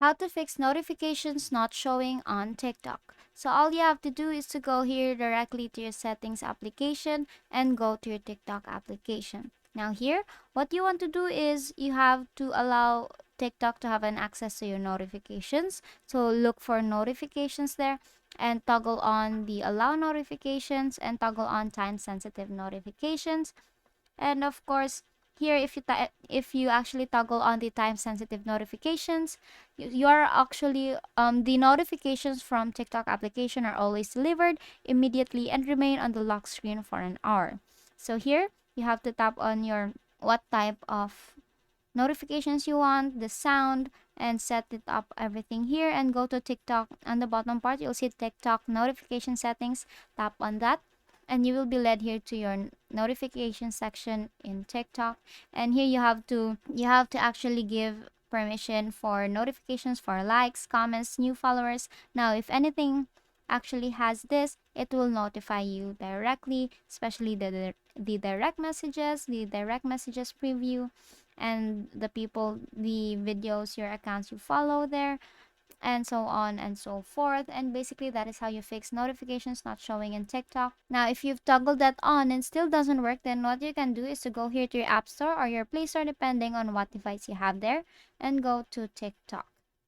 How to fix notifications not showing on TikTok. So all you have to do is to go here directly to your settings application and go to your TikTok application. Now here, what you want to do is you have to allow TikTok to have an access to your notifications. So look for notifications there and toggle on the allow notifications and toggle on time sensitive notifications. And of course, here if you actually toggle on the time sensitive notifications, you are actually the notifications from TikTok application are always delivered immediately and remain on the lock screen for an hour. So here you have to tap on your what type of notifications you want, the sound, and set it up everything here and go to TikTok. On the bottom part, you'll see TikTok notification settings. Tap on that and you will be led here to your notification section in TikTok. And here you have to actually give permission for notifications for likes, comments, new followers. Now, if anything actually has this, it will notify you directly, especially the direct messages preview, and the videos, your accounts you follow there, and so on and so forth. And basically, that is how you fix notifications not showing in TikTok. Now, if you've toggled that on and still doesn't work, then what you can do is to go here to your App Store or your Play Store, depending on what device you have there, and go to TikTok.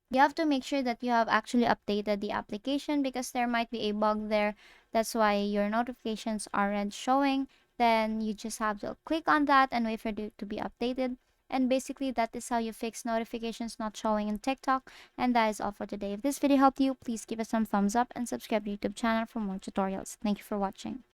You have to make sure that you have actually updated the application because there might be a bug there. That's why your notifications aren't showing. Then you just have to click on that and wait for it to be updated. And basically, that is how you fix notifications not showing in TikTok. And that is all for today. If this video helped you, please give us some thumbs up and subscribe to the YouTube channel for more tutorials. Thank you for watching.